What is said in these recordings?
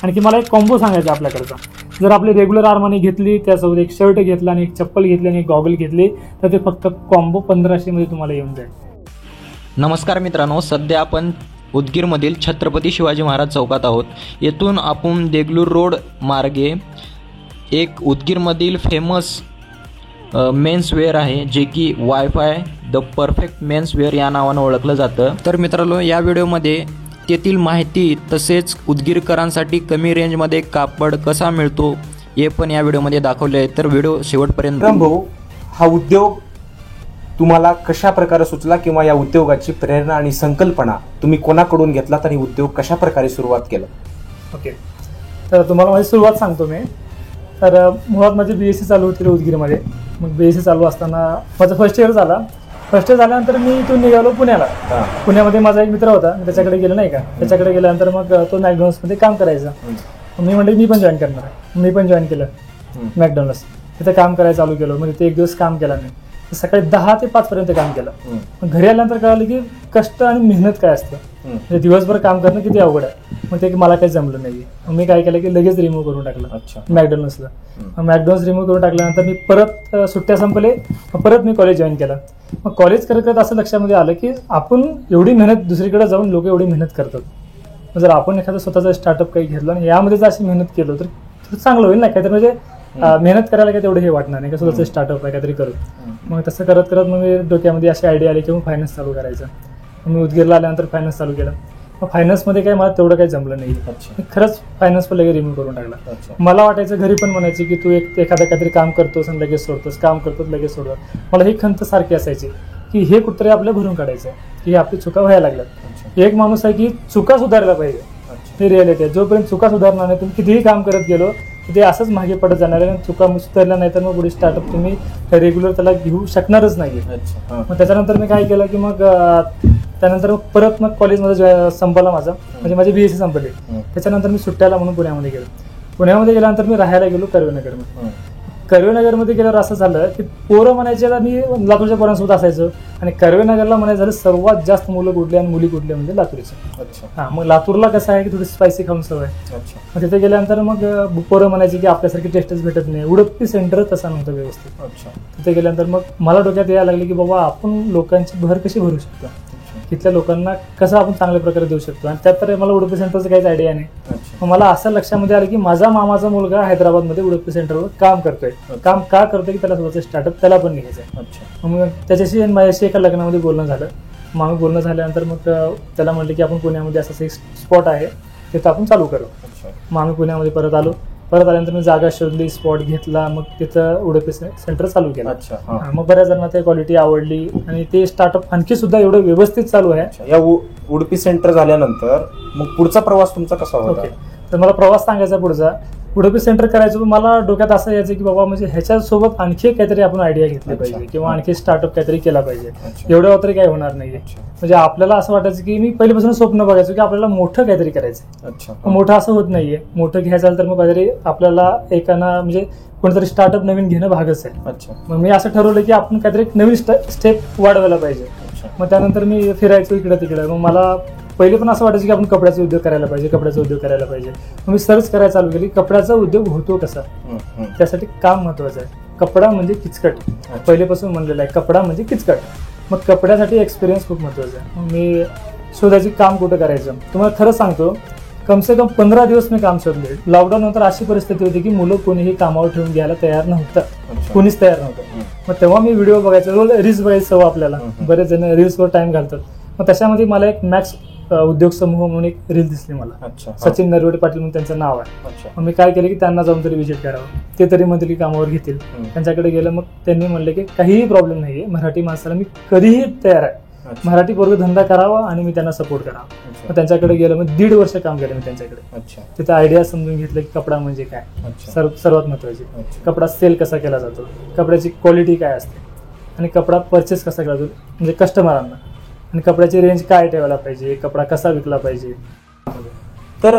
आणखी मला एक कॉम्बो सांगायचा आपल्याकडचा, जर आपली रेग्युलर आर्मानी घेतली त्यासोबत एक शर्ट घेतला आणि एक चप्पल घेतली आणि एक गॉगल घेतली तर ते फक्त कॉम्बो 1500 मध्ये तुम्हाला येऊन जाईल. नमस्कार मित्रांनो, सध्या आपण उदगीरमधील छत्रपती शिवाजी महाराज चौकात आहोत. येथून आपण देगलूर रोड मार्गे एक उदगीरमधील फेमस मेन्सवेअर आहे जे की वायफाय द परफेक्ट मेन्सवेअर या नावानं ओळखलं जातं. तर मित्रांनो, या व्हिडिओमध्ये तेथील माहिती तसेच उदगीरकरांसाठी कमी रेंजमध्ये कापड कसा मिळतो हे पण या व्हिडिओमध्ये दाखवले आहे. तर व्हिडिओ शेवटपर्यंत. भाऊ, हा उद्योग तुम्हाला कशा प्रकारे सुचला किंवा या उद्योगाची प्रेरणा आणि संकल्पना तुम्ही कोणाकडून घेतलात आणि उद्योग कशा प्रकारे सुरुवात केला? ओके, तर तुम्हाला माझी सुरुवात सांगतो मी. तर मुळात माझी BSc चालू होती उदगीरमध्ये. मग BSc चालू असताना माझं फर्स्ट इयर झाला. फर्स्ट इयर झाल्यानंतर मी इथून निघालो पुण्याला. पुण्यामध्ये माझा एक मित्र होता, मी त्याच्याकडे गेलो नाही का. त्याच्याकडे गेल्यानंतर मग तो मॅकडॉनल्ड्समध्ये काम करायचा. मी म्हणते मी पण जॉईन करणार आहे. मी पण जॉईन केलं मॅकडॉनल्ड्स. तिथे काम करायला चालू केलं. मग तिथे एक दिवस काम केला मी. सकाळी 10 ते 5 पर्यंत काम केलं. मग घरी आल्यानंतर कळालं की कष्ट आणि मेहनत काय असतं. म्हणजे दिवसभर काम करणं किती अवघड आहे. मग ते मला काही जमलं नाही. मग मी काय केलं की लगेच रिमूव्ह करून टाकलं मॅकडॉनल्ड्सला. मॅकडॉनल्ड्स रिमूव्ह करून टाकल्यानंतर मी परत सुट्ट्या संपले. परत मी कॉलेज जॉईन केलं. मग कॉलेज करत करत असं लक्षामध्ये आलं की आपण एवढी मेहनत, दुसरीकडे जाऊन लोक एवढी मेहनत करतात. जर आपण एखादं स्वतःचा स्टार्टअप काही घेतलं आणि यामध्ये जर अशी मेहनत केलं तर चांगलं होईल ना. काहीतरी म्हणजे मेहनत करायला काय तेवढं हे वाटणार नाही का, स्वतःचं स्टार्टअप आहे काहीतरी करू. मग तसं करत करत मग मी डोक्यामध्ये अशी आयडिया आली की मग फायनान्स चालू करायचं. मी उदगीरला आल्यानंतर फायनान्स चालू केलं. मग फायनान्समध्ये काय मला तेवढं काही जमलं नाही. खरंच फायनान्स पण लगेच रिमूव्ह करून टाकला. मला वाटायचं, घरी पण म्हणायची की तू एखादं काहीतरी काम करतोस आणि लगेच सोडतोस, काम करतोस लगेच सोडतो. मला ही खंत सारखी असायची की हे कुठतरी आपल्या भरून काढायचं आहे की आपली चुका व्हायला लागल्यात. एक माणूस आहे की चुका सुधारला पाहिजे, ही रियालिटी आहे. जोपर्यंत चुका सुधारणार नाही, तुम्ही कितीही काम करत गेलो ते असंच मागे पडत जाणार आहे. चुका सुधारल्या नाही तर मग पुढे स्टार्टअप तुम्ही रेग्युलर त्याला घेऊ शकणारच नाही. मग त्याच्यानंतर मी काय केलं की मग त्यानंतर परत मग कॉलेजमध्ये संपला माझा, म्हणजे माझी BSc संपली. त्याच्यानंतर मी सुट्ट्याला म्हणून पुण्यामध्ये गेलो. पुण्यामध्ये गेल्यानंतर मी राहायला गेलो कर्वेनगरमध्ये. कर्वेनगरमध्ये गेल्यावर असं झालं की पोरं म्हणायचे, मी लातूरच्या पोरांसोबत असायचो आणि कर्वेनगरला म्हणायचं झालं सर्वात जास्त मुलं कुठले आणि मुली कुठले म्हणजे लातूरचे. हा, मग लातूरला कसं आहे की थोडी स्पायसी खाऊन सवय. मग तिथे गेल्यानंतर मग पोरं म्हणायचे की आपल्यासारखी टेस्टच भेटत नाही. उडपी सेंटर तसं नव्हतं व्यवस्थित. तिथे गेल्यानंतर मग मला डोक्यात यायला लागले की बाबा आपण लोकांची भर कशी भरू शकतो, तिथल्या लोकांना कसं आपण चांगल्या प्रकारे देऊ शकतो. आणि त्यात तर मला उडपी सेंटरचं काहीच आयडिया नाही. मग मला असं लक्षामध्ये आलं की माझा मामाचा मुलगा हैदराबादमध्ये उडपी सेंटरवर काम करतोय. काम का करतोय की त्याला स्वतःचं स्टार्टअप त्याला पण घ्यायचं. मग त्याच्याशी आणि माझ्याशी एका लग्नामध्ये बोलणं झालं. मग बोलणं झाल्यानंतर मग त्याला म्हटलं की आपण पुण्यामध्ये असं एक स्पॉट आहे तिथं आपण चालू करू. मग आम्ही पुण्यामध्ये परत आलो. परत आल्यानंतर मी जागा शोधली, स्पॉट घेतला, मग तिथं उडपी सेंटर चालू केलं. मग बऱ्याच जणांना ते क्वालिटी आवडली आणि ते स्टार्टअप आणखी सुद्धा एवढं व्यवस्थित चालू आहे. या उडपी सेंटर झाल्यानंतर मग पुढचा प्रवास तुमचा कसा होता? तर मला प्रवास सांगायचा पुढचा. उडपी सेंटर करायचं मला डोक्यात असं यायचं की बाबा म्हणजे ह्याच्यासोबत आणखी काहीतरी आपण आयडिया घेतली पाहिजे किंवा आणखी स्टार्टअप काहीतरी केला पाहिजे. एवढ्या तरी काही होणार नाहीये. म्हणजे आपल्याला असं वाटायचं की मी पहिल्यापासून स्वप्न बघायचो की आपल्याला मोठं काहीतरी करायचं. मोठं असं होत नाहीये. मोठं घ्यायचं तर मग काहीतरी आपल्याला एकाना म्हणजे कोणतरी स्टार्टअप नवीन घेणं भागच आहे. मग मी असं ठरवलं की आपण काहीतरी नवीन स्टेप वाढवायला पाहिजे. मग त्यानंतर मी फिरायचो इकडं तिकडं. मग मला पहिले पण असं वाटायचं की आपण कपड्याचा उद्योग करायला पाहिजे, कपड्याचा उद्योग करायला पाहिजे. मग मी सर्च करायला चालू केली कपड्याचा उद्योग होतो कसा. त्यासाठी काम महत्वाचं आहे. कपडा म्हणजे किचकट, पहिलेपासून म्हणलेलं आहे कपडा म्हणजे किचकट. मग कपड्यासाठी एक्सपिरियन्स खूप महत्वाचा आहे. मग मी शोधायची काम कुठं करायचं. तुम्हाला खरं सांगतो, कमसे कम 15 दिवस मी काम शोधले. लॉकडाऊन नंतर अशी परिस्थिती होती की मुलं कोणीही कामावर ठेवून घ्यायला तयार नव्हतं, कोणीच तयार नव्हतं. मग तेव्हा मी व्हिडिओ बघायचो, रोज रील्स बघायचं सवय आपल्याला. बरेच जण रील्सवर टाइम घालतात. मग त्याच्यामध्ये मला एक मॅक्स उद्योग समूह म्हणून एक रील दिसली मला. सचिन नरवडे पाटील म्हणून त्यांचं नाव आहे. मग मी काय केलं की त्यांना जाऊन तरी व्हिजिट करावं. ते तरी मंथली कामावर घेतील. त्यांच्याकडे गेलं. मग त्यांनी म्हणले की काहीही प्रॉब्लेम नाहीये, मराठी माणसाला मी कधीही तयार आहे. मराठी पोरग धंदा करावा आणि मी त्यांना सपोर्ट करावा. मग त्यांच्याकडे गेलं. मग 1.5 वर्ष काम केलं मी त्यांच्याकडे. तिथं आयडिया समजून घेतलं की कपडा म्हणजे काय, सर्वात महत्वाची कपडा सेल कसा केला जातो, कपड्याची क्वालिटी काय असते आणि कपडा परचेस कसा केला जातो म्हणजे कस्टमरांना, आणि कपड्याची रेंज काय ठेवायला पाहिजे, कपडा कसा विकला पाहिजे. तर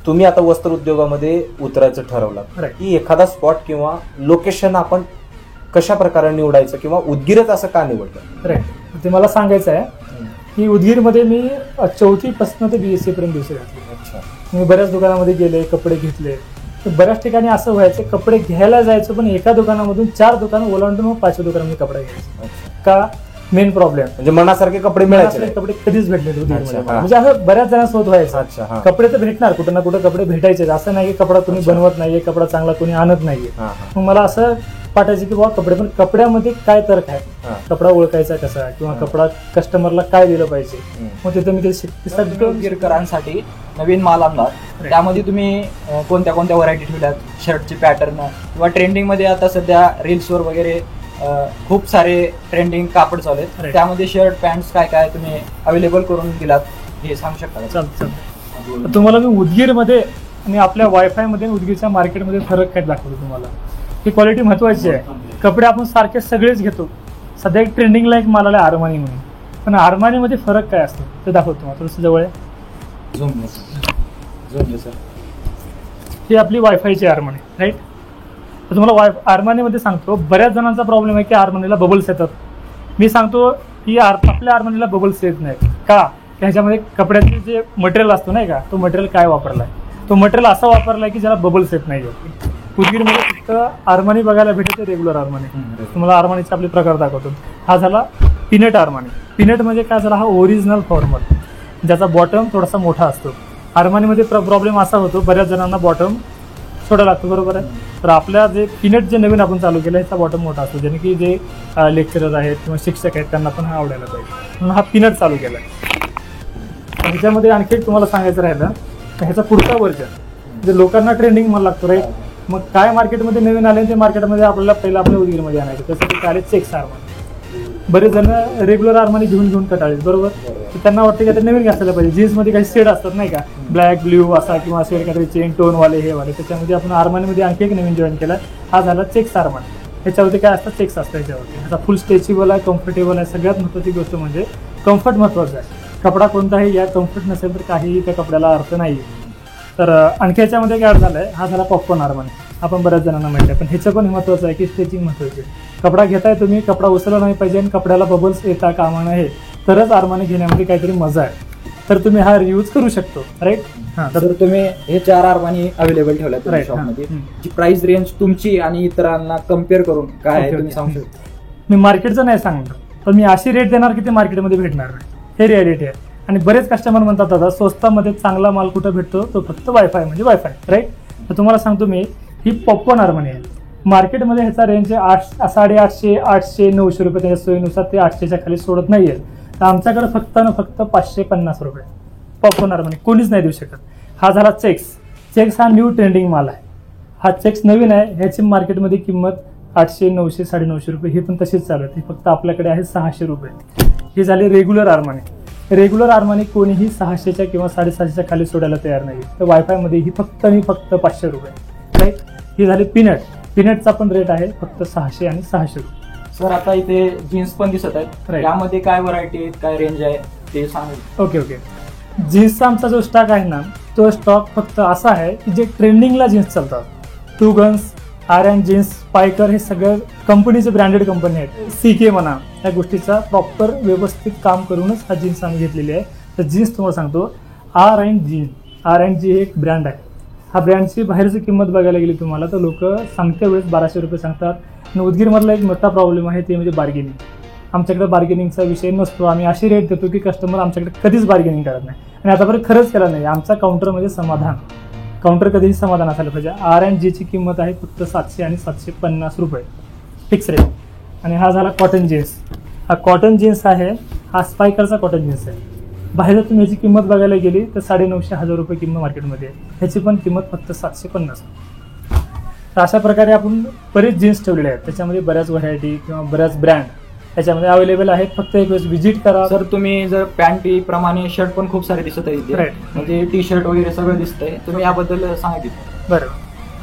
तुम्ही आता वस्त्र उद्योगामध्ये उतरायचं ठरवलं की एखादा स्पॉट किंवा लोकेशन आपण कशा प्रकारे निवडायचं किंवा उदगीरच असं का निवडलं? राईट, ते मला सांगायचं आहे की उदगीरमध्ये मी 4थी पासून ते BSc पर्यंत दिवस घातले. मी बऱ्याच दुकानामध्ये गेले, कपडे घेतले, तर बऱ्याच ठिकाणी असं व्हायचं कपडे घ्यायला जायचं पण एका दुकानामधून 4 दुकानं ओलांडून मग 5व्या दुकानामध्ये कपडे घ्यायचे. का? मेन प्रॉब्लेम म्हणजे मनासारखे कपडे मिळायचे नाही. कपडे कधीच भेटले नव्हते अच्छा, उदगीरमध्ये. हा. म्हणजे असं बऱ्याच जणांसोबत व्हायचं. अच्छा, हा. कपडे तर भेटणार कुठं ना कुठं, कपडे भेटायचे, असं नाही की कपडा कोणी बनवत नाहीये, कपडा चांगला कोणी आणत नाहीये. हा, हा. मग मला असं वाटायचं की बाबा कपडे, पण कपड्यामध्ये काय तर्क हा. आहे, कपडा ओळखायचा कसा किंवा कपडा कस्टमरला काय दिलं पाहिजे. मग तिथं मी ते उदगीरकरांसाठी नवीन माल आणलात, त्यामध्ये तुम्ही कोणत्या कोणत्या व्हरायटी ठेवल्यात, शर्टचे पॅटर्न किंवा ट्रेंडिंगमध्ये आता सध्या रील्सवर वगैरे खूप सारे ट्रेंडिंग कापड चालू आहेत, Right. त्यामध्ये शर्ट पॅन्ट्स काय काय तुम्ही अवेलेबल करून दिलात हे सांगू शकता का? चालतं. तुम्हाला मी उदगीरमध्ये आणि आपल्या वायफाय मध्ये उदगीरच्या मार्केटमध्ये फरक काय दाखवतो तुम्हाला. ही क्वालिटी महत्वाची आहे. कपडे आपण सारखे सगळेच घेतो. सध्या एक ट्रेंडिंगला एक माल आला आर्मानी म्हणून, पण आर्मानीमध्ये फरक काय असतो ते दाखवतो तुम्हाला. थोडंसं जवळ आहे. Zone sir. ही आपली वायफायची आर्मानी, राईट. तर तुम्हाला आर्मानीमध्ये सांगतो, बऱ्याच जणांचा प्रॉब्लेम आहे की आर्मानीला बबल्स येतात. मी सांगतो की आपल्या आर्मानीला बबल्स येत नाहीत. का? ह्याच्यामध्ये कपड्याचे जे मटेरियल असतो नाही का, तो मटेरियल काय वापरलाय, तो मटेरियल असा वापरलाय की ज्याला बबल्स येत नाही. उदगीरमध्ये फक्त आर्मानी बघायला भेटते, रेग्युलर आर्मानी. तुम्हाला आर्मानीचे आपले प्रकार दाखवतो. हा झाला पिनट आर्मानी. पिनट म्हणजे काय झाला, हा ओरिजिनल फॉर्मल, ज्याचा बॉटम थोडासा मोठा असतो. आर्मानीमध्ये प्रॉब्लेम असा होतो, बऱ्याच जणांना बॉटम छोटा लागतो, बरोबर आहे. तर आपल्या जे पिनट जे नवीन आपण चालू केलं ह्याचा बॉटम मोठा असतो, ज्याने की जे लेक्चरर आहेत किंवा शिक्षक आहेत त्यांना पण हा आवडायला पाहिजे, म्हणून हा पिनट चालू केला. ह्याच्यामध्ये आणखी एक तुम्हाला सांगायचं राहिलं, ह्याचा पुढचा वर्जन जे लोकांना ट्रेंडिंग मला लागतो, राईट. मग काय मार्केटमध्ये नवीन आले ते मार्केटमध्ये आपल्याला पहिला आपल्या उदगीरमध्ये आणायचं, त्यासाठी आले चेक्स आर्मानी. बरेच जण रेग्युलर आर्मानी घेऊन कटाळले, बरोबर. तर त्यांना वाटतं की ते नवीन घासायला पाहिजे. जीन्समध्ये काही शेड असतात नाही का, ब्लॅक ब्ल्यू असा किंवा शेड काहीतरी चेन टोनवाले हे वाले, त्याच्यामध्ये आपण आर्मानीमध्ये आणखी एक नवीन जॉईन केला. हा झाला चेक्स आर्मानी. ह्याच्यावरती काय असतं, चेक्स असतं ह्याच्यावरती. ह्याचा फुल स्ट्रेचेबल आहे, कम्फर्टेबल आहे. सगळ्यात महत्त्वाची गोष्ट म्हणजे कम्फर्ट महत्त्वाचं आहे. कपडा कोणताही या कम्फर्ट नसेल तर काहीही त्या कपड्याला अर्थ नाही. तर आणखी ह्याच्यामध्ये काय झालं आहे, हा झाला पॉपकॉर्न आर्मानी. आपण बऱ्याच जणांना माहिती आहे, पण ह्याचं पण महत्त्वाचं आहे की स्ट्रेचिंग महत्त्वाची आहे. कपडा घेताय तुम्ही, कपडा उसळला नाही पाहिजे आणि कपड्याला बबल्स येता कामा नये, तरच आर्मानी घेण्यामध्ये काहीतरी मजा आहे. तर तुम्ही हा यूज करू शकतो, राईट. हां, तर तुम्ही हे 4 आर्मानी अवेलेबल ठेवल्यात Right, शॉपमध्ये. हां. जी प्राइस रेंज तुमची आणि इतरांना कम्पेअर करून काय आहे Okay, तुम्ही okay. सांगू शकता? मी मार्केटचं नाही सांगणार, पण मी अशी रेट देणार की ते मार्केटमध्ये भेटणार नाही. हे रियालिटी आहे. आणि बरेच कस्टमर म्हणतात दादा स्वस्तामध्ये चांगला माल कुठं भेटतो, तो फक्त वायफाय म्हणजे वायफाय, राईट. तर तुम्हाला सांगतो मी, ही पॉपकॉर्न आर्मानी आहे. मार्केटमध्ये ह्याचा रेंज आहे 850, 800, 900 रुपये. त्याच्या सोयीनुसार ते 800च्या खाली सोडत नाहीये. तर आमच्याकडे फक्त 550 रुपये पॉपकॉर्न आर्मानी कोणीच नाही देऊ शकत. हा झाला चेक्स. चेक्स हा न्यू ट्रेंडिंग माल आहे. हा चेक्स नवीन आहे. ह्याची मार्केटमध्ये किंमत 800, 900, 950 रुपये. ही पण तशीच चालू आहे. फक्त आपल्याकडे आहे 600 रुपये. ही झाली रेग्युलर आर्मानी. रेग्युलर आर्मानी कोणीही 600च्या किंवा 750च्या खाली सोडायला तयार नाही. तर वायफायमध्ये ही फक्त 500 रुपये, राईट. ही झाली पिनट. पिनटचा पण रेट आहे फक्त 600 आणि 600 रुपये. सर आता इथे जीन्स पण दिसत आहेत, Right. यामध्ये काय व्हरायटी आहेत, काय रेंज आहे ते सांगू. ओके. जीन्सचा आमचा जो स्टॉक आहे ना, तो स्टॉक फक्त असा आहे की जे ट्रेंडिंगला जीन्स चालतात, टू गन्स, आर्यन जीन्स, स्पायकर, हे सगळं कंपनीचे ब्रँडेड कंपनी आहेत. CK म्हणा, या गोष्टीचा प्रॉपर व्यवस्थित काम करूनच हा जीन्स आम्ही घेतलेली आहे. तर जीन्स तुम्हाला सांगतो, R&G हे एक ब्रँड आहे. हा ब्रँडची बाहेरची किंमत बघायला गेली तुम्हाला तर लोक सांगते वेळेस 1200 रुपये सांगतात. आणि उदगीरमधला एक मोठा प्रॉब्लेम आहे ते म्हणजे बार्गेनिंग. आमच्याकडे बार्गेनिंगचा विषय नसतो. आम्ही अशी रेट देतो की कस्टमर आमच्याकडे कधीच बार्गेनिंग करत नाही आणि आतापर्यंत खरंच केलं नाही. आमचा काउंटरमध्ये समाधान, काउंटर कधीही समाधान असायला पाहिजे. R&Gची किंमत आहे फक्त 700 आणि 750 रुपये फिक्स रेट. आणि हा झाला कॉटन जीन्स. हा कॉटन जीन्स आहे. हा स्पायकरचा कॉटन जीन्स आहे. बाहेर तुम्ही ह्याची किंमत बघायला गेली तर 950, 1000 रुपये किंमत मार्केटमध्ये आहे. ह्याची पण किंमत फक्त 750. तर अशा प्रकारे आपण बरेच जीन्स ठेवलेले आहेत. त्याच्यामध्ये बऱ्याच व्हरायटी किंवा बऱ्याच ब्रँड त्याच्यामध्ये अवेलेबल आहेत. फक्त एक वेळेस व्हिजिट करा. सर तुम्ही जर पॅन्टी प्रमाणे शर्ट पण खूप सारे दिसत आहेत, Right. म्हणजे टी शर्ट वगैरे सगळं दिसतंय, तुम्ही याबद्दल सांगितलं. बरं,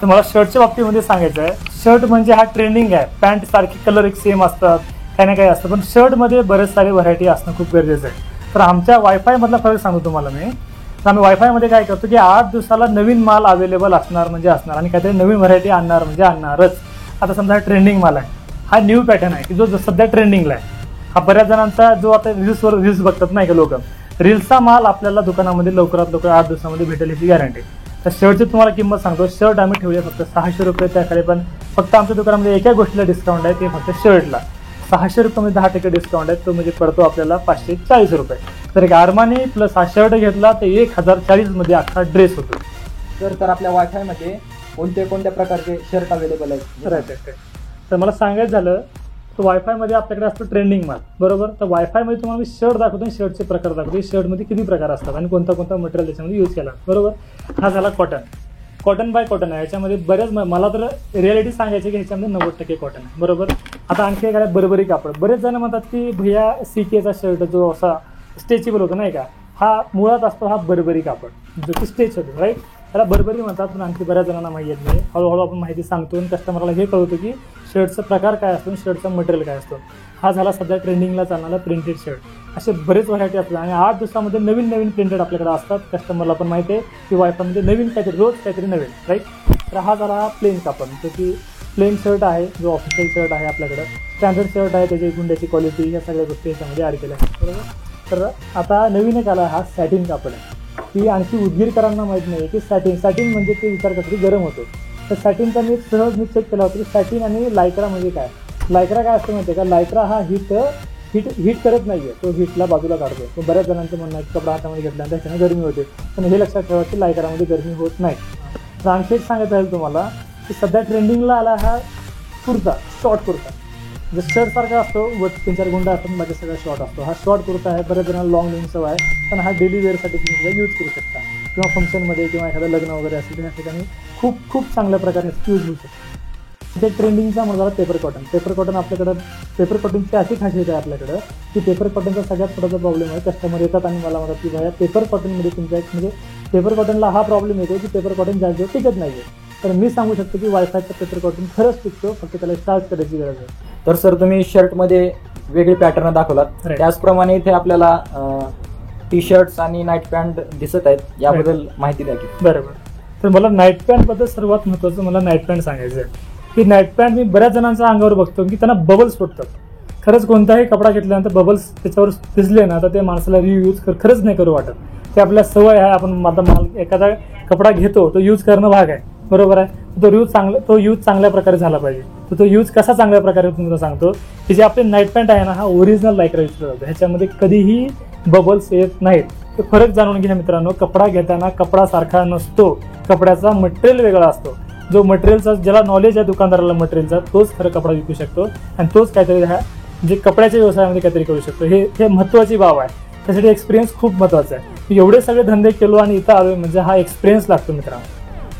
तर मला शर्टच्या बाबतीमध्ये सांगायचं आहे. शर्ट म्हणजे हा ट्रेंडिंग आहे. पॅन्ट सारखी कलर एक सेम असतात, काही ना काही असतं, पण शर्टमध्ये बरेच सारे व्हरायटी असणं खूप गरजेचं आहे. तर आमच्या वायफायमधला फरक सांगतो तुम्हाला मी. तर आम्ही वायफायमध्ये काय करतो की 8 दिवसाला नवीन माल अवेलेबल असणार म्हणजे असणार आणि काहीतरी नवीन व्हरायटी आणणार म्हणजे आणणारच. आता समजा हा ट्रेंडिंग माल आहे, हा न्यू पॅटर्न आहे की जो सध्या ट्रेंडिंगला आहे. हा बऱ्याच जणांचा जो आता रील्स बघतात नाही का लोक, रील्सचा माल आपल्याला दुकानामध्ये लवकरात लवकर 8 दिवसामध्ये भेटेल याची गॅरंटी. तर शर्टची तुम्हाला किंमत सांगतो. शर्ट आम्ही ठेवली फक्त 600 रुपये त्याखाली, पण फक्त आमच्या दुकानामध्ये एका गोष्टीला डिस्काउंट आहे, ते फक्त शर्टला 600 रुपयामध्ये 10% डिस्काउंट आहे. तो म्हणजे पडतो आपल्याला 540 रुपये. तर एक आर्मानी प्लस हा शर्ट घेतला तर 1040 मध्ये अख्खा ड्रेस होतो. तर आपल्या वायफायमध्ये कोणत्या प्रकारचे शर्ट अवेलेबल आहेत? राईट. तर मला सांगायचं झालं तर वायफायमध्ये आपल्याकडे असतो ट्रेंडिंग माल, बरोबर. तर वायफायमध्ये तुम्हाला मी शर्ट दाखवतो आणि शर्टचे प्रकार दाखवतो. शर्टमध्ये किती प्रकार असतात आणि कोणता मटेरियल त्याच्यामध्ये यूज केला, बरोबर. हा झाला कॉटन बाय कॉटन आहे. याच्यामध्ये बऱ्याच, मला तर रियालिटी सांगायची की ह्याच्यामध्ये 90% कॉटन आहे, बरोबर. आता आणखी एक आहे बरबरी कापड. बरेच जण म्हणतात की भैया सीकेचा शर्ट जो असा स्ट्रेचेबल होतो नाही का, हा मुळात असतो हा बरबरी कापड जो की स्ट्रेच होतो, राईट. त्याला बरबरी म्हणतात, पण आणखी बऱ्याच जणांना माहिती येत नाही. हळूहळू आपण माहिती सांगतो आणि कस्टमरला हे कळवतो की शर्टचा प्रकार काय असतो आणि शर्टचा मटेरियल काय असतो. हा झाला सध्या ट्रेंडिंगला चालणारा प्रिंटेड शर्ट. असे बरेच व्हरायटी असतात आणि 8 दिवसामध्ये नवीन प्रिंटेड आपल्याकडे असतात. कस्टमरला पण माहिती आहे की वायफायमध्ये नवीन काहीतरी, रोज काहीतरी नवीन, राईट. तर हा झाला हा प्लेन कापड, जो की प्लेन शर्ट आहे, जो ऑफिशियल शर्ट आहे आपल्याकडं. स्टँडर्ड शर्ट आहे, त्याची गुंड्याची क्वालिटी, ह्या सगळ्या गोष्टी याच्यामध्ये ॲड केल्या आहेत, बरोबर. तर आता नवीन एक आला हा सॅटिन कापड आहे. की आणखी उदगीरकरांना माहीत नाही की सॅटिन म्हणजे ते विचार करतो की गरम होतो. तर सॅटिनचा मी चेक केला होता की सॅटिन आणि लायक्रा म्हणजे काय. लायक्रा काय असतं माहिती आहे का, लायक्रा हा हीट करत नाही आहे, तो हीटला बाजूला काढतो. तो बऱ्याच जणांचं म्हणणं आहे की कपडा हातामध्ये घेतल्यानंतर त्याच्याने गरमी होते, पण हे लक्षात ठेवा की लायक्रामध्ये गरमी होत नाही. तर आणखी एक सांगायचं आहे तुम्हाला की सध्या ट्रेंडिंगला आला हा कुर्ता, शॉर्ट कुर्ता. जो शर्टसारखा असतो व 3-4 गुंडा असतात, माझ्या सगळा शॉर्ट असतो. हा शॉर्ट कुर्ता आहे. बऱ्याच जणांना लॉंग लिंग सवय आहे, पण हा डेली वेअरसाठी तुम्ही सुद्धा यूज करू शकता किंवा फंक्शनमध्ये किंवा एखादं लग्न वगैरे असेल तर ह्या ठिकाणी खूप चांगल्या प्रकारे यूज होऊ शकतो. ते ट्रेंडिंगचा म्हणजे पेपर कॉटन आपल्याकडं. पेपर कॉटनची अशी खासियत आहे आपल्याकडं की पेपर कॉटनचा सगळ्यात मोठा प्रॉब्लेम आहे. कस्टमर येतात आणि मला म्हणतात की भाया पेपर कॉटनमध्ये तुमच्या म्हणजे पेपर कॉटनला हा प्रॉब्लेम येतो की पेपर कॉटन जास्त दिवस टिकत नाही आहे. तर मी सांगू शकतो की वायफायचा पेपर कॉटन खरंच टिकतो, फक्त त्याला चार्ज करायची गरज आहे. तर सर तुम्ही शर्टमध्ये वेगळे पॅटर्न दाखवलात, त्याचप्रमाणे इथे आपल्याला टी शर्ट्स आणि नाईट पॅन्ट दिसत आहेत, याबद्दल माहिती द्या की. बरोबर. तर मला नाईट पॅन्टबद्दल सर्वात महत्त्वाचं मला नाईट पॅन्ट सांगायचं आहे की नाईट पॅन्ट मी बऱ्याच जणांच्या अंगावर बघतो की त्यांना बबल्स फुटतात. खरंच कोणताही कपडा घेतल्यानंतर बबल्स त्याच्यावर दिसले ना तर ते माणसाला रियूज खरंच नाही करू वाटत. ते आपल्या सवय आहे, आपण आता एखादा कपडा घेतो तो यूज करणं भाग आहे, बरोबर आहे. तो यूज चांगल्या प्रकारे झाला पाहिजे. तर तो यूज कसा चांगल्या प्रकारे तुम्हाला सांगतो की जे आपले नाईट पॅन्ट आहे ना, हा ओरिजिनल लायक्रा यूज केला जातो. ह्याच्यामध्ये कधीही बबल्स येत नाहीत. ते फरक जाणून घ्या मित्रांनो. कपडा घेताना कपडा सारखा नसतो, कपड्याचा मटेरियल वेगळा असतो. जो मटेरियलचा, ज्याला नॉलेज आहे दुकानदाराला मटेरियलचा, तोच खरं कपडा विकू शकतो आणि तोच काहीतरी जे कपड्याच्या व्यवसायामध्ये काहीतरी करू शकतो. हे महत्त्वाची बाब आहे. त्यासाठी एक्सपिरियन्स खूप महत्त्वाचा आहे. मी एवढे सगळे धंदे केलो आणि इथं आलो म्हणजे हा एक्सपिरियन्स लागतो मित्रांनो.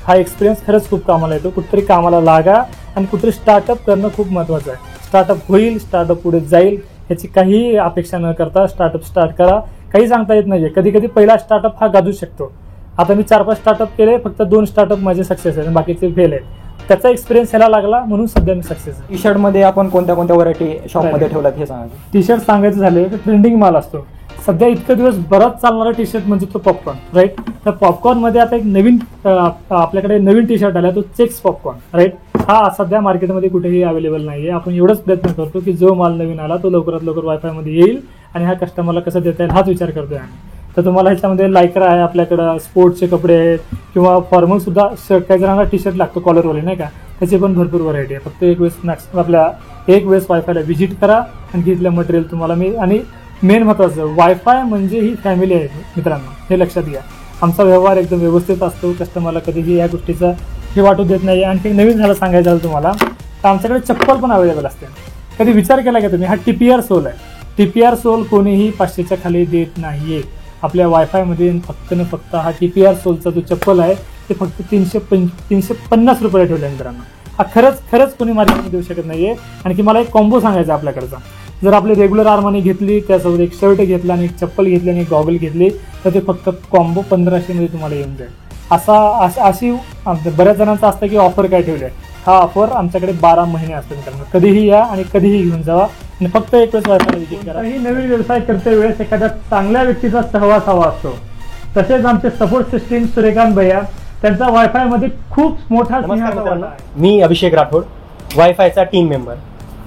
हा एक्सपिरियन्स खरंच खूप कामाला येतो. कुठेतरी कामाला लागा आणि कुठेतरी स्टार्टअप करणं खूप महत्त्वाचं आहे. स्टार्टअप होईल, स्टार्टअप पुढे जाईल ह्याची काही अपेक्षा न करता स्टार्ट करा. काही सांगता येत नाही. कधी पहिला स्टार्टअप हा गाजू शकतो. आता मी 4-5 स्टार्टअप केले, फक्त 2 स्टार्टअप माझे सक्सेस आहेत, बाकीचे फेल आहेत. त्याचा एक्सपिरियन्स ह्याला लागला म्हणून सध्या मी सक्सेस आहे. टी शर्टमध्ये आपण कोणत्या व्हरायटी शॉपमध्ये ठेवल्यात हे सांगा. टी शर्ट सांगायचं झाले तर ट्रेंडिंग माल असतो. सध्या इतके दिवस बराच चालणारा टी शर्ट म्हणजे तो पॉपकॉर्न, राईट. तर पॉपकॉर्नमध्ये आता एक नवीन आपल्याकडे नवीन टी शर्ट आला, तो चेक्स पॉपकॉर्न, राईट. हा सध्या मार्केटमध्ये कुठेही अवेलेबल नाही आहे. आपण एवढंच प्रयत्न करतो की जो माल नवीन आला तो लवकरात लवकर वायफायमध्ये येईल आणि हा कस्टमरला कसं देता येईल हाच विचार करतोय आम्ही. तर तुम्हाला ह्याच्यामध्ये लायक्रा आहे, आपल्याकडं स्पोर्ट्सचे कपडे आहेत किंवा फॉर्मल सुद्धा शर्ट. काही जणांना टी शर्ट लागतो कॉलरवाले नाही का, त्याची पण भरपूर व्हरायटी आहे. फक्त एक वेळेस वायफायला व्हिजिट करा आणि तिथलं मटेरियल तुम्हाला मी. आणि मेन महत्त्वाचं, वायफाय म्हणजे ही फॅमिली आहे मित्रांनो, हे लक्षात घ्या. आमचा व्यवहार एकदम व्यवस्थित असतो. कस्टमरला कधीही या गोष्टीचा हे वाटू देत नाही. आणखी नवीन झालं सांगायचं झालं तुम्हाला तर आमच्याकडे चप्पल पण अवेलेबल असते. कधी विचार केला का तुम्ही, हा TPR सोल आहे. TPR सोल कोणीही 500च्या खाली देत नाहीये. आपल्या वायफायमध्ये फक्त हा TPR सोलचा जो चप्पल आहे ते फक्त 350 रुपये ठेवले मित्रांनो. हा खरंच कोणी मार्केटमध्ये देऊ शकत नाहीये. आणखी मला एक कॉम्बो सांगायचा आपल्याकडचा. जर आपली रेग्युलर आर्मानी घेतली, त्यासोबत एक शर्ट घेतला आणि एक चप्पल घेतली आणि एक गॉगल घेतली तर ते फक्त कॉम्बो 1500 मध्ये तुम्हाला येऊन जाईल. अशी बऱ्याच जणांचं असतं की ऑफर काय ठेवली आहे. हा ऑफर आमच्याकडे 12 महिने असतो मित्रांनो. कधीही या आणि कधीही घेऊन जावा आणि फक्त एक वेळेस वायफायला विजिट करा. ही नवीन व्यवसाय करते वेळेस एखाद्या चांगल्या व्यक्तीचा सहवास हवा असतो. तसेच आमचे सपोर्ट सिस्टीम सूर्यकांत भैया, त्यांचा वायफायमध्ये खूप मोठा. मी अभिषेक राठोड, वायफायचा टीम मेंबर.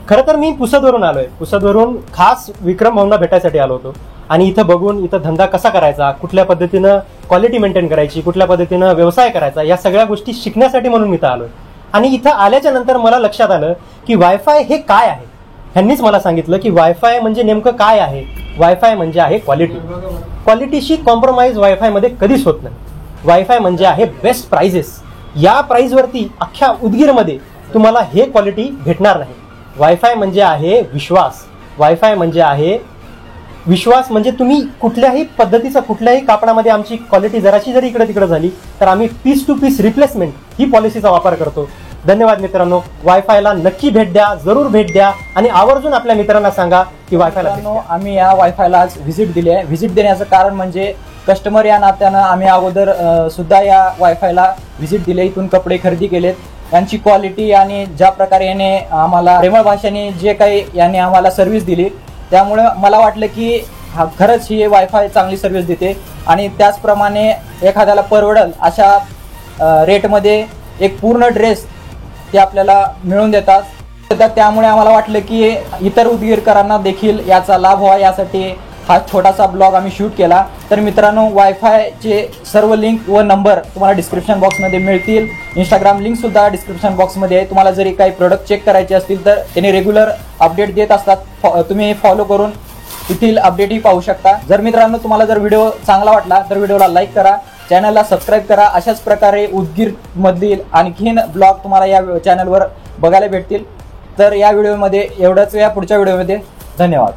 खरं तर मी पुसदवरून आलोय. पुसदवरून खास विक्रम भाऊंना भेटायसाठी आलो होतो. आणि इथं बघून इथं धंदा कसा करायचा, कुठल्या पद्धतीनं क्वालिटी मेंटेन करायची, कुठल्या पद्धतीनं व्यवसाय करायचा, या सगळ्या गोष्टी शिकण्यासाठी म्हणून मी इथं आलोय. आणि इथं आल्याच्या नंतर मला लक्षात आलं की वायफाय हे काय आहे. ह्यांनीच मला सांगितलं की वायफाय म्हणजे नेमकं काय आहे. वायफाय म्हणजे आहे क्वालिटी. क्वालिटीशी कॉम्प्रोमाइज वायफायमध्ये कधीच होत नाही. वायफाय म्हणजे आहे बेस्ट प्राइजेस. या प्राइसवरती अख्ख्या उदगीरमध्ये तुम्हाला हे क्वालिटी भेटणार नाही. वायफाय म्हणजे आहे विश्वास. वायफाय म्हणजे आहे विश्वास. म्हणजे तुम्ही कुठल्याही पद्धतीचं कुठल्याही कापडामध्ये आमची क्वालिटी जराशी जरी इकडे तिकडे झाली तर आम्ही पीस टू पीस रिप्लेसमेंट ही पॉलिसीचा वापर करतो. धन्यवाद मित्रांनो. वायफायला नक्की भेट द्या, जरूर भेट द्या आणि आवर्जून आपल्या मित्रांना सांगा की वायफायला भेट द्या. आम्ही या वायफायला आज व्हिजिट दिली आहे. व्हिजिट देण्याचं कारण म्हणजे कस्टमर या नात्यानं आम्ही अगोदर सुद्धा या वायफायला व्हिजिट दिले, इथून कपडे खरेदी केलेत. यांची क्वालिटी आणि ज्या प्रकारे याने आम्हाला प्रेमळ भाषेने जे काही याने आम्हाला सर्व्हिस दिली, त्यामुळे मला वाटलं की खरंच ही वायफाय चांगली सर्व्हिस देते आणि त्याचप्रमाणे एखाद्याला परवडल अशा रेटमध्ये एक पूर्ण ड्रेस ते आपल्याला मिळवून देतात. त्यामुळे आम्हाला वाटलं की इतर उदगीरकरांना देखील याचा लाभ व्हावा, यासाठी हा छोटासा ब्लॉग आम्ही शूट केला. तर मित्रांनो, वायफायचे सर्व लिंक व नंबर तुम्हाला डिस्क्रिप्शन बॉक्समध्ये मिळतील. इंस्टाग्राम लिंक सुद्धा डिस्क्रिप्शन बॉक्समध्ये आहे. तुम्हाला जरी काही प्रोडक्ट चेक करायचे असतील तर त्यांनी रेग्युलर अपडेट देत असतात. तुम्ही फॉलो करून तिथील अपडेटही पाहू शकता. जर मित्रांनो तुम्हाला जर व्हिडिओ चांगला वाटला तर व्हिडिओला लाईक करा, चॅनलला सबस्क्राईब करा. अशाच प्रकारे उदगीरमधील आणखीन ब्लॉग तुम्हाला या चॅनलवर बघायला भेटतील. तर या व्हिडिओमध्ये एवढंच. या पुढच्या व्हिडिओमध्ये धन्यवाद.